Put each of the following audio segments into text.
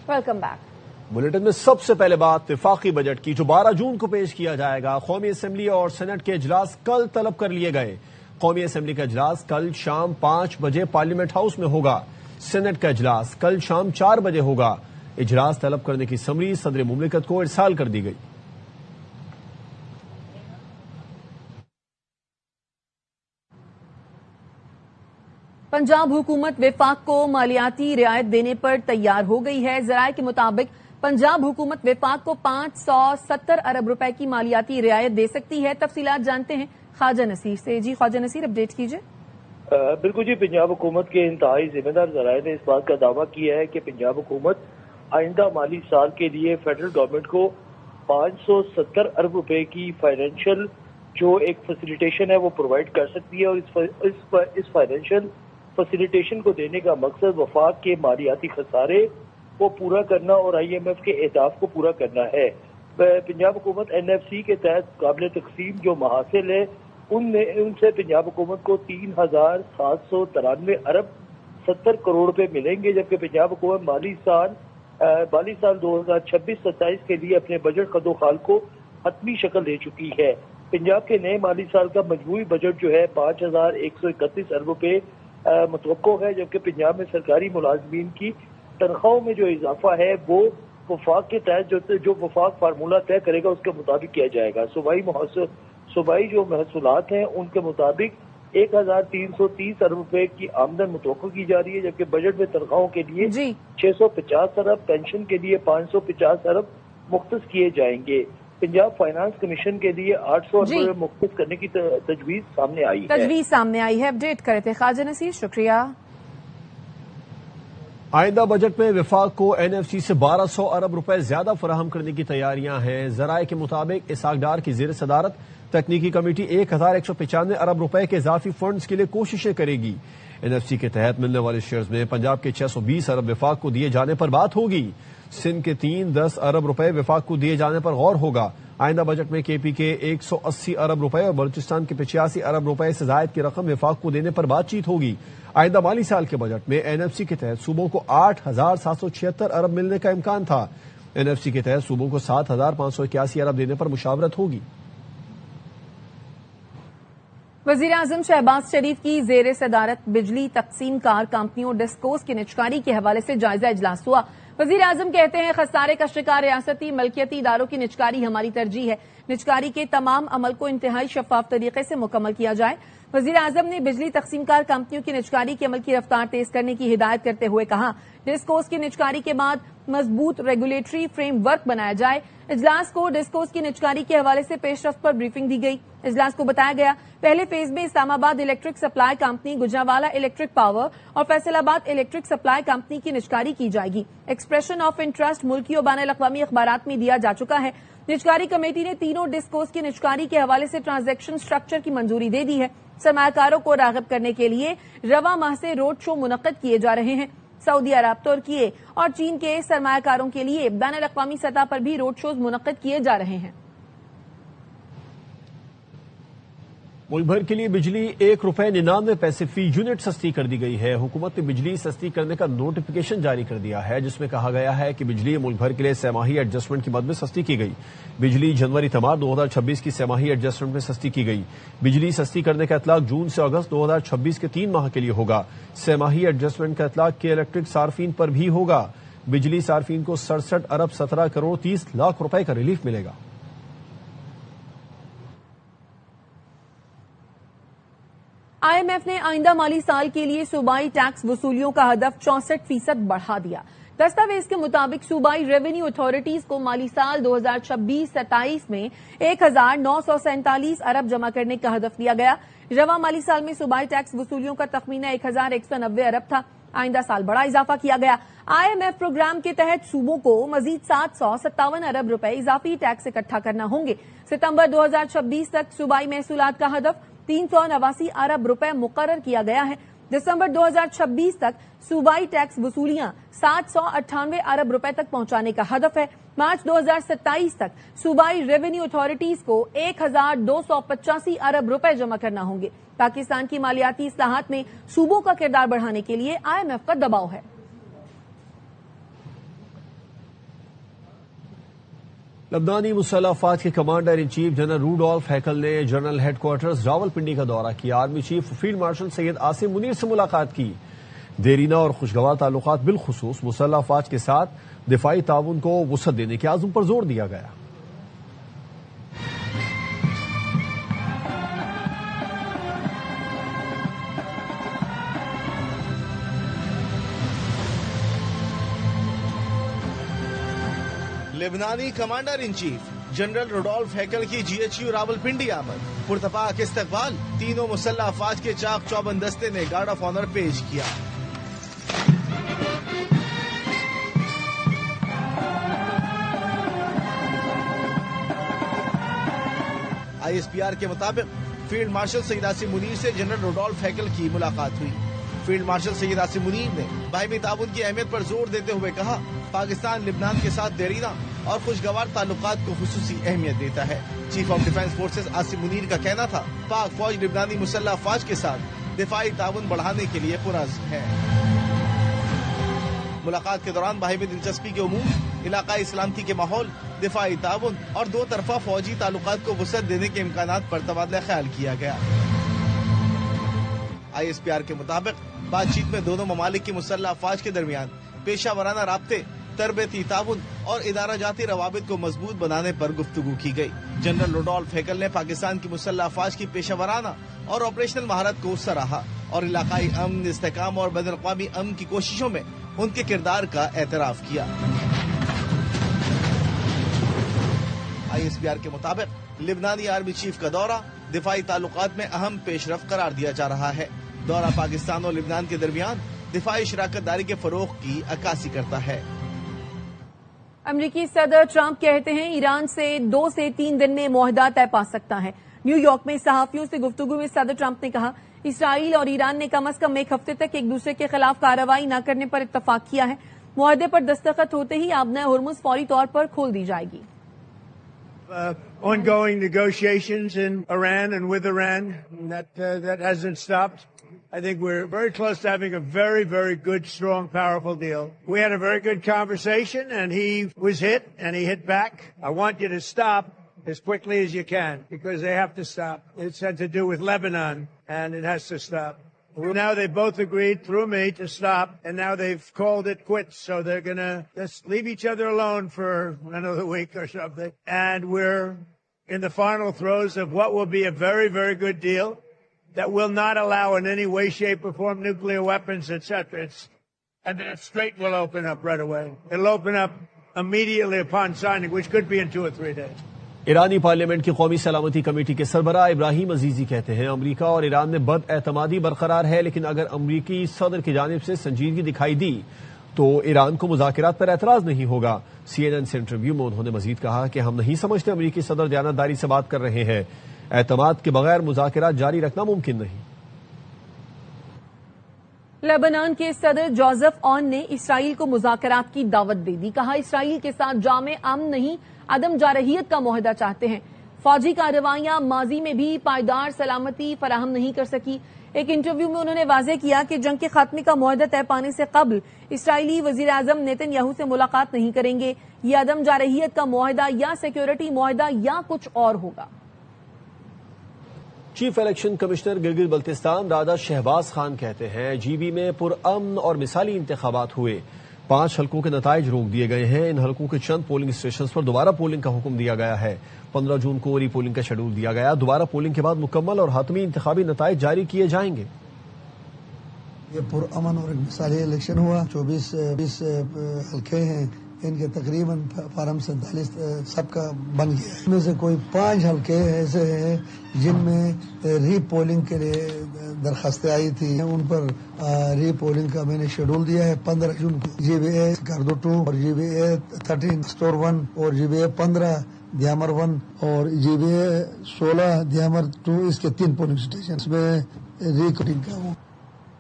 Welcome back. Bulletin में सबसे पहले बात वफाकी बजट की, जो 12 जून को पेश किया जाएगा। कौमी असम्बली और सेनेट के इजलास कल तलब कर लिए गए। कौमी असम्बली का इजलास कल शाम 5 बजे पार्लियामेंट हाउस में होगा। सेनेट का इजलास कल शाम 4 बजे होगा। इजलास तलब करने की समरी सदर मुमलिकत को इरसाल कर दी गई। पंजाब हुकूमत वफाक को मालियाती रियायत देने पर तैयार हो गई है। जराये के मुताबिक पंजाब हुकूमत वफाक को 570 अरब रुपए की मालियाती रियायत दे सकती है। तफसीलात जानते हैं ख्वाजा नसीर से। जी ख्वाजा नसीर, अपडेट कीजिए। बिल्कुल जी, पंजाब हुकूमत के इंतहाई जिम्मेदार जराये ने इस बात का दावा किया है कि पंजाब हुकूमत आइंदा माली साल के लिए फेडरल गवर्नमेंट को 570 अरब रुपए की फाइनेंशियल जो एक फैसिलिटेशन है वो प्रोवाइड कर सकती है। और इस फाइनेंशियल फैसिलिटेशन को देने का मकसद वफाक के मालियाती खसारे को पूरा करना और IMF के अहदाफ को पूरा करना है। पंजाब हुकूमत NFC के तहत काबिल तकसीम जो महासिल है उनसे पंजाब हुकूमत को 3,793 अरब 70 करोड़ रुपए मिलेंगे, जबकि पंजाब हुकूमत माली साल 2026-27 के लिए अपने बजट कदोखाल को हतमी शक्ल दे चुकी है। पंजाब के नए माली साल का मजमूई बजट जो है 5,131 अरब रुपए मुतवक्को है, जबकि पंजाब में सरकारी मुलाजमीन की तनख्वाहों में जो इजाफा है वो वफाक के तहत जो वफाक फार्मूला तय करेगा उसके मुताबिक किया जाएगा। सूबाई जो महसूलात हैं उनके मुताबिक 1,330 अरब रुपए की आमदन मुतवक्को की जा रही है, जबकि बजट में तनख्वाहों के लिए 650 अरब, पेंशन के लिए 550 अरब मुख्तस किए जाएंगे। पंजाब फाइनेंस कमीशन के लिए 800 अरब मुख्तस करने की तजवीज सामने आई है। अपडेट करे थे ख्वाजा नसीर, शुक्रिया। आइंदा बजट में वफाक को NFC से 1200 अरब रुपए ज्यादा फराहम करने की तैयारियां हैं। जराये के मुताबिक इसहाक डार की जेर सदारत तकनीकी कमेटी 1,195 अरब रुपए के इजाफी फंड्स के लिए कोशिशें करेगी। NFC के तहत मिलने वाले शेयर्स में पंजाब के 620 अरब वफाक को दिए जाने पर बात होगी। सिंध के 310 अरब रुपए वफाक को दिए जाने पर गौर होगा। आइंदा बजट में KP के 180 अरब रुपए और बलूचिस्तान के 85 अरब रुपए से जायद की रकम वफाक को देने पर बातचीत होगी। आइंदा माली साल के बजट में NFC के तहत सूबों को 8,776 अरब मिलने का इम्कान था। NFC के तहत सूबों को 7,581 अरब देने पर मुशावरत होगी। वजीर आजम शहबाज शरीफ की जेर सदारत बिजली तकसीम कार कंपनियों डिस्कोस की निचकारी के हवाले से जायजा इजलास हुआ। वजीर आजम कहते हैं खसारे का शिकार रियासती मलकियती इदारों की निचकारी हमारी तरजीह है। निचकारी के तमाम अमल को इंतहाई शफाफ तरीके से मुकम्मल किया जाए। वजीर आजम ने बिजली तकसीमकार कंपनियों की निचकारी के अमल की रफ्तार तेज करने की हिदायत करते हुए कहा, डिस्कोस की निचकारी के बाद मजबूत रेगुलेटरी फ्रेमवर्क बनाया जाए। इजलास को डिस्कोस की निचकारी के हवाले से पेशरफ्त पर ब्रीफिंग दी गई। इजलास को बताया गया, पहले फेज में Islamabad electric supply company, Gujranwala electric power और फैसलाबाद इलेक्ट्रिक सप्लाई कंपनी की निचकारी की जाएगी। एक्सप्रेशन ऑफ इंटरेस्ट मुल्की और बैनुल अक़वामी अखबारात में दिया जा चुका है। निचकारी कमेटी ने तीनों डिस्कोस की निचकारी के हवाले से ट्रांजैक्शन स्ट्रक्चर की मंजूरी दे दी है। सरमायाकारों को राग़िब करने के लिए रवा माह से रोड शो मुनक़्क़िद किए जा रहे हैं। सऊदी अरब, तुर्की और चीन के सरमायाकारों के लिए बैनुल अक़वामी सतह पर भी रोड शोज मुनक़्क़िद किए जा रहे हैं। मुल्क भर के लिए बिजली 1 रुपए 99 पैसे फी यूनिट सस्ती कर दी गई है। हुकूमत ने बिजली सस्ती करने का नोटिफिकेशन जारी कर दिया है, जिसमें कहा गया है कि बिजली मुल्क भर के लिए सेमाही एडजस्टमेंट की मद में सस्ती की गई। बिजली जनवरी तमाम 2026 की सेमाही एडजस्टमेंट में सस्ती की गई। बिजली सस्ती करने का इतलाक जून से अगस्त 2026 के 3 माह के लिए होगा। सेमाही एडजस्टमेंट का इतलाक के इलेक्ट्रिक सार्फिन पर भी होगा। बिजली सार्फिन को 67 अरब 17 करोड़ 30 लाख रुपए का रिलीफ मिलेगा। IMF ने आइंदा माली साल के लिए सूबाई टैक्स वसूलियों का हदफ 64% बढ़ा दिया। दस्तावेज के मुताबिक सूबाई रेवेन्यू अथॉरिटीज को माली साल 2026-27 में 1,947 अरब जमा करने का हदफ दिया गया। रवा माली साल में सूबाई टैक्स वसूलियों का तखमीना 1,190 अरब था। आइंदा साल बड़ा इजाफा किया गया। IMF प्रोग्राम के तहत सूबों को मजीद 757 अरब रुपए इजाफी टैक्स इकट्ठा करना होंगे। सितंबर 2026 तक सूबाई महसूलात का हदफ 389 अरब रुपए मुकर्रर किया गया है। दिसंबर 2026 तक सूबाई टैक्स वसूलियां 798 अरब रुपए तक पहुंचाने का हदफ है। मार्च 2027 तक सूबाई रेवेन्यू अथॉरिटीज को 1,285 अरब रुपए जमा करना होंगे। पाकिस्तान की मालियाती इस्लाहात में सूबों का किरदार बढ़ाने के लिए IMF का दबाव है। لبنانی مسلح افواج کے commander in chief general Rodolphe Haykal نے جنرل ہیڈ کوارٹرز راولپنڈی کا دورہ کیا۔ Army chief field marshal Syed Asim Munir سے ملاقات کی۔ دیرینہ اور خوشگوار تعلقات بالخصوص مسلح افواج کے ساتھ دفاعی تعاون کو وسعت دینے کے عزم پر زور دیا گیا۔ لبنانی commander in chief general Rodolphe Haykal کی GHU راولپنڈی آمد، پرتپاک استقبال، تینوں مسلح افواج کے چاق چوبند دستے نے گارڈ آف آنر پیش کیا۔ ISPR کے مطابق فیلڈ مارشل سید عاصم منیر سے جنرل روڈولف ہیکل کی ملاقات ہوئی۔ فیلڈ مارشل سید عاصم منیر نے باہمی تعاون کی اہمیت پر زور دیتے ہوئے کہا، پاکستان لبنان کے ساتھ دیرینہ اور خوشگوار تعلقات کو خصوصی اہمیت دیتا ہے۔ Chief of defence forces Asim Munir کا کہنا تھا، پاک فوج لبنانی مسلح افواج کے ساتھ دفاعی تعاون بڑھانے کے لیے پرعزم ہے۔ ملاقات کے دوران باہمی دلچسپی کے امور، علاقائی سلامتی کے ماحول، دفاعی تعاون اور دو طرفہ فوجی تعلقات کو وسعت دینے کے امکانات پر تبادلہ خیال کیا گیا۔ ISPR کے مطابق بات چیت میں دونوں ممالک کی مسلح افواج کے درمیان پیشہ ورانہ رابطے، تربیتی تعاون اور ادارہ جاتی روابط کو مضبوط بنانے پر گفتگو کی گئی۔ جنرل روڈولف ہیکل نے پاکستان کی مسلح افواج کی پیشہ ورانہ اور آپریشنل مہارت کو سراہا اور علاقائی امن، استحکام اور بین الاقوامی امن کی کوششوں میں ان کے کردار کا اعتراف کیا۔ ISPR کے مطابق لبنانی آرمی چیف کا دورہ دفاعی تعلقات میں اہم پیش رفت قرار دیا جا رہا ہے۔ دورہ پاکستان اور لبنان کے درمیان دفاعی شراکت داری کے فروغ کی عکاسی کرتا ہے۔ امریکی صدر ٹرمپ کہتے ہیں ایران سے 2 سے 3 دن میں معاہدہ طے پا سکتا ہے۔ نیو یارک میں صحافیوں سے گفتگو میں صدر ٹرمپ نے کہا، اسرائیل اور ایران نے کم از کم ایک ہفتے تک ایک دوسرے کے خلاف کارروائی نہ کرنے پر اتفاق کیا ہے۔ معاہدے پر دستخط ہوتے ہی آبنہ ہرمز فوری طور پر کھول دی جائے گی۔ Ongoing negotiations in Iran and with Iran, that hasn't stopped. I think we're very close to having a very, very good, strong, powerful deal. We had a very good conversation, and he was hit, and he hit back. I want you to stop as quickly as you can, because they have to stop. It's had to do with Lebanon, and it has to stop. Now they both agreed through me to stop, and now they've called it quits, so they're going to just leave each other alone for another week or something. And we're in the final throes of what will be a very, very good deal that will not allow in any way, shape, or form nuclear weapons, etc. And that strait will open up right away. It'll open up immediately upon signing, which could be in 2 or 3 days. ایرانی parliament کی قومی سلامتی committee کے سربراہ ابراہیم عزیزی کہتے ہیں، امریکہ اور ایران میں بد اعتمادی برقرار ہے، لیکن اگر امریکی صدر کی جانب سے سنجیدگی دکھائی دی تو ایران کو مذاکرات پر اعتراض نہیں ہوگا۔ CNN سے انٹرویو میں انہوں نے مزید کہا کہ ہم نہیں سمجھتے امریکی صدر دیانتداری سے بات کر رہے ہیں، اعتماد کے بغیر مذاکرات جاری رکھنا ممکن نہیں۔ لبنان کے صدر جوزف اون نے اسرائیل کو مذاکرات کی دعوت دے دی، کہا اسرائیل کے ساتھ جامع امن نہیں، عدم جارحیت کا معاہدہ چاہتے ہیں۔ فوجی کارروائیاں ماضی میں بھی پائیدار سلامتی فراہم نہیں کر سکی۔ ایک انٹرویو میں انہوں نے واضح کیا کہ جنگ کے خاتمے کا معاہدہ طے پانے سے قبل اسرائیلی وزیر اعظم نیتن یاہو سے ملاقات نہیں کریں گے۔ یہ عدم جارحیت کا معاہدہ یا سیکیورٹی معاہدہ یا کچھ اور ہوگا۔ Chief election commissioner Gilgit Baltistan Raja Shahbaz Khan کہتے ہیں، جی بی میں پرامن اور مثالی انتخابات ہوئے، 5 حلقوں کے نتائج روک دیے گئے ہیں۔ ان حلقوں کے چند پولنگ اسٹیشنز پر دوبارہ پولنگ کا حکم دیا گیا ہے۔ 15 جون کو ری پولنگ کا شیڈول دیا گیا۔ دوبارہ پولنگ کے بعد مکمل اور حتمی انتخابی نتائج جاری کیے جائیں گے۔ یہ پرامن اور مثالی الیکشن ہوا۔ 24 حلقے ہیں، ان کے تقریباً فارم 47 سب کا بن گیا ہے۔ ان میں سے کوئی 5 حلقے ایسے ہیں جن میں ری پولنگ کے لیے درخواستیں آئی تھی، ان پر ری پولنگ کا میں نے شیڈول دیا ہے 15 جون کو۔ جی بی اے کاردو 2 اور جی بی اے 13 اسٹور 1 اور جی بی اے 15 دیامر 1 اور جی بی اے 16 دیامر 2، اس کے 3 پولنگ اسٹیشن میں ری کاؤنٹنگ کا ہوں۔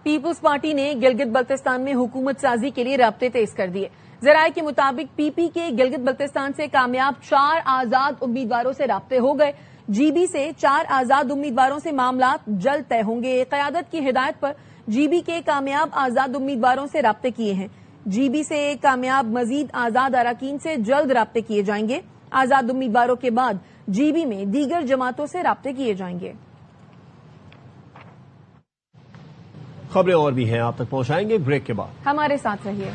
پیپلز پارٹی نے گلگت بلتستان میں حکومت سازی کے لیے رابطے تیز کر دیے۔ ذرائع کے مطابق پی پی کے گلگت بلتستان سے کامیاب 4 آزاد امیدواروں سے رابطے ہو گئے۔ جی بی سے 4 آزاد امیدواروں سے معاملات جلد طے ہوں گے۔ قیادت کی ہدایت پر جی بی کے کامیاب آزاد امیدواروں سے رابطے کیے ہیں۔ جی بی سے کامیاب مزید آزاد اراکین سے جلد رابطے کیے جائیں گے۔ आजाद उम्मीदवारों के बाद जीबी में दीगर जमातों से राब्ते किए जाएंगे। खबरें और भी हैं, आप तक पहुंचाएंगे ब्रेक के बाद। हमारे साथ रहिए।